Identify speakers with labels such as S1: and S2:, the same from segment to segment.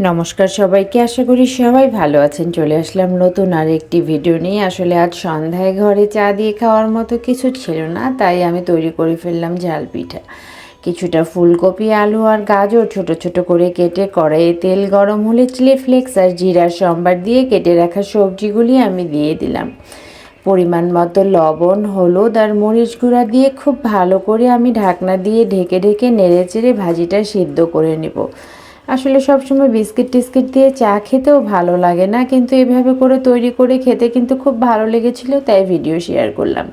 S1: নমস্কার সবাইকে, আশা করি সবাই ভালো আছেন। চলে আসলাম নতুন আর একটি ভিডিও নিয়ে। আসলে আজ সন্ধ্যায় ঘরে চা দিয়ে খাওয়ার মতো কিছু ছিল না, তাই আমি তৈরি করে ফেললাম ঝাল পিঠা। কিছুটা ফুলকপি, আলু আর গাজর ছোট ছোট করে কেটে কড়াইয়ে তেল গরম হলে চিলি ফ্লেক্স আর জিরার সম্বার দিয়ে কেটে রাখা সবজিগুলি আমি দিয়ে দিলাম। পরিমাণ মতো লবণ, হলুদ আর মরিচ গুঁড়া দিয়ে খুব ভালো করে আমি ঢাকনা দিয়ে ঢেকে ঢেকে নেড়ে চেড়ে ভাজিটা সিদ্ধ করে নেব। আসলে সবসময় বিস্কিট টিস্কিট দিয়ে চা খেতেও ভালো লাগে না, কিন্তু এভাবে করে তৈরি করে খেতে কিন্তু খুব ভালো লেগেছিল, তাই ভিডিও শেয়ার করলাম।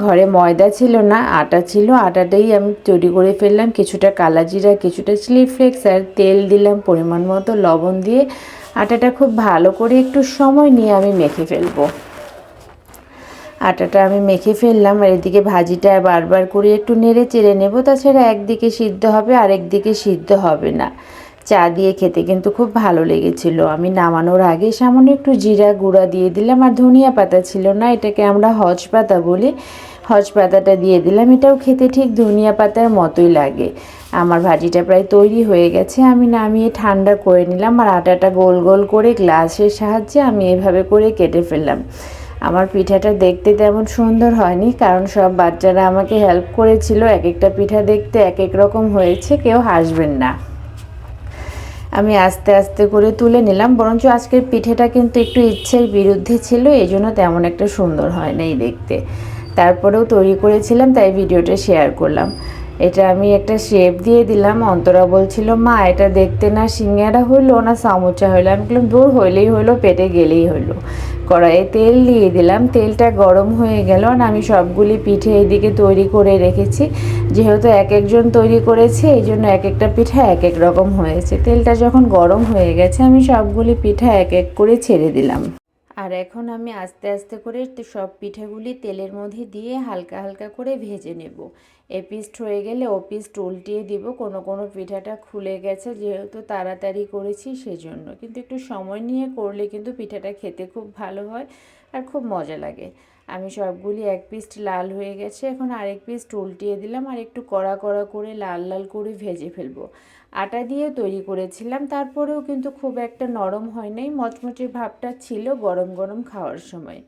S1: ঘরে ময়দা ছিল না, আটা ছিল। আটাটাই আমি তৈরি করে ফেললাম। কিছুটা কালাজিরা, কিছুটা চিলি ফ্লেক্স আর তেল দিলাম, পরিমাণ মতো লবণ দিয়ে আটাটা খুব ভালো করে একটু সময় নিয়ে আমি মেখে ফেলবো। আটাটা আমি মেখে ফেললাম আর এদিকে ভাজিটা বারবার করে একটু নেড়ে চেড়ে নেব, তাছাড়া একদিকে সিদ্ধ হবে আর একদিকে সিদ্ধ হবে না। চা দিয়ে খেতে কিন্তু খুব ভালো লেগেছিল। আমি নামানোর আগে সামান্য একটু জিরা গুঁড়া দিয়ে দিলাম, আর ধনিয়া পাতা ছিল না, এটাকে আমরা হজ পাতা বলি, হজ পাতাটা দিয়ে দিলাম। এটাও খেতে ঠিক ধনিয়া পাতার মতোই লাগে। আমার ভাজিটা প্রায় তৈরি হয়ে গেছে, আমি নামিয়ে ঠান্ডা করে নিলাম আর আটাটা গোল গোল করে গ্লাসের সাহায্যে আমি এভাবে করে কেটে ফেললাম। আমার পিঠাটা দেখতে তেমন সুন্দর হয়নি, কারণ সব বাচ্চারা আমাকে হেল্প করেছিল। এক একটা পিঠা দেখতে এক এক রকম হয়েছে, কেউ হাসবেন না। আমি আস্তে আস্তে করে তুলে নিলাম, বরঞ্চ আজকের পিঠেটা কিন্তু একটু ইচ্ছের বিরুদ্ধে ছিল, এই জন্য তেমন একটা সুন্দর হয় নাই দেখতে। তারপরেও তৈরি করেছিলাম, তাই ভিডিওটা শেয়ার করলাম। এটা আমি একটা শেপ দিয়ে দিলাম। অন্তরা বলছিল, মা এটা দেখতে না সিঙ্গারা হইলো না সামোচা হইলো। আমি বললাম, দূর হইলেই হইলো, পেটে গেলেই হইলো। কড়াইয়ে তেল দিয়ে দিলাম, তেলটা গরম হয়ে গেল আর আমি সবগুলি পিঠে এইদিকে তৈরি করে রেখেছি। যেহেতু এক একজন তৈরি করেছে, এই জন্য এক একটা পিঠা এক এক রকম হয়েছে। তেলটা যখন গরম হয়ে গেছে, আমি সবগুলি পিঠা এক এক করে ছেড়ে দিলাম। আর এখন আমি আস্তে আস্তে করে সব পিঠাগুলি তেলের মধ্যে দিয়ে হালকা হালকা করে ভেজে নেব। এপিস্ট হয়ে গেলে ওপিস্ট উল্টিয়ে দিব। কোনো কোনো পিঠাটা খুলে গেছে, যেহেতু তাড়াতাড়ি করেছি সেজন্য, কিন্তু একটু সময় নিয়ে করলে কিন্তু পিঠাটা খেতে খুব ভালো হয় আর খুব মজা লাগে। আমি সবগুলি এক পিস লাল হয়ে গেছে, এখন আরেক পিস উল্টিয়ে দিলাম আর একটু কড়া কড়া করে লাল লাল করে ভেজে ফেলবো। আটা দিয়ে তৈরি করেছিলাম, তারপরেও কিন্তু খুব একটা নরম হয় নাই, মচমচে ভাবটা ছিল গরম গরম খাওয়ার সময়।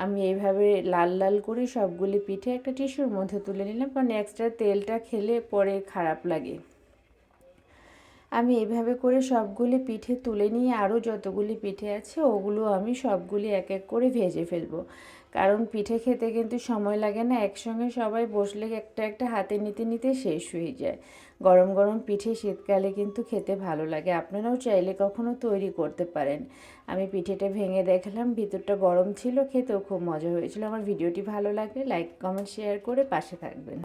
S1: আমি এইভাবে লাল লাল করে সবগুলি পিঠে একটা টিস্যুর মধ্যে তুলে নিলাম, কারণ এক্সট্রা তেলটা খেলে পরে খারাপ লাগে। আমি এইভাবে করে সবগুলি পিঠে তুলে নিয়ে আরও যতগুলি পিঠে আছে ওগুলো আমি সবগুলি এক এক করে ভেজে ফেলবো। কারণ পিঠে খেতে কিন্তু সময় লাগে না, একসঙ্গে সবাই বসলে একটা একটা হাতে নিতে নিতে শেষ হয়ে যায়। গরম গরম পিঠে শীতকালে কিন্তু খেতে ভালো লাগে। আপনারাও চাইলে কখনো তৈরি করতে পারেন। আমি পিঠেটা ভেঙে দেখলাম, ভিতরটা গরম ছিল, খেতেও খুব মজা হয়েছিল। আমার ভিডিওটি ভালো লাগলে লাইক কমেন্ট শেয়ার করে পাশে থাকবেন।